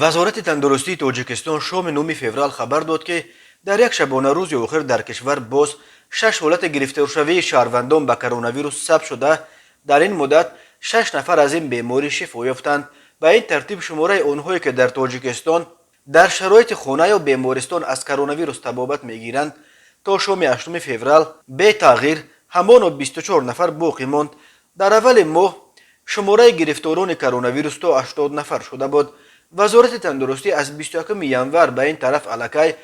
وزارت تندرستی تاجیکستان شام 9 فوریه خبر داد که در یک شبانه روز آخر در کشور باز 6 حالت گرفتارشوی شهروندان به کرونا ویروس ثبت شده. در این مدت 6 نفر از این بیماری شفا یافتند. به این ترتیب شماره آنهایی که در تاجیکستان در شرایط خانه یا بیمارستان از کرونا ویروس تبابت میگیرند تا شام 8 فوریه به تغییر همان 24 نفر باقی ماند. در اول ماه شماره گرفتاران کرونا ویروس تا 80 نفر شده بود. وزارت تندرستی از 21 ینور به این طرف علاکه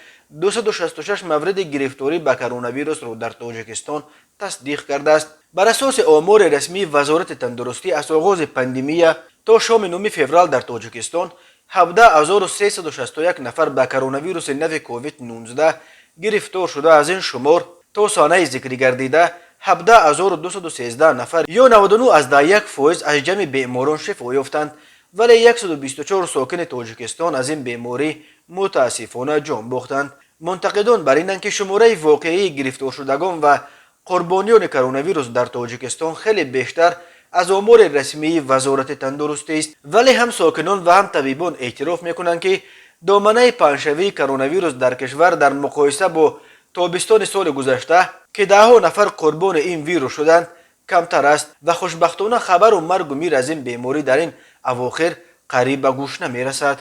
266 مورد گرفتاری به کرونا ویروس را در تاجیکستان تصدیق کرده است. بر اساس آمار رسمی وزارت تندرستی از آغاز پاندمی تا شام 9 فوریه در تاجیکستان 17361 نفر به کرونا ویروس نو کووید 19 گرفتار شده. از این شمار تا سانحه ذکر گردیده 17213 نفر یا 99.1% از جمع بیماران شفا یافتند، ولی 124 ساکن تاجیکستان از این بیماری متاسفانه جان باختند. منتقدان بر اینند که شماره واقعی گرفتار شدگان و قربانیان کرونا ویروس در تاجیکستان خیلی بیشتر از آمار رسمی وزارت تندرستی است، ولی هم ساکنان و هم طبیبان اعتراف میکنند که دامنه پنجشوی کرونا ویروس در کشور در مقایسه با تابستان سال گذشته که 10 نفر قربان این ویروس شدند کمتر است و خوشبختانه خبر و مرگ و میر از این بیماری در این اواخر قریب به گوش نمی رسد.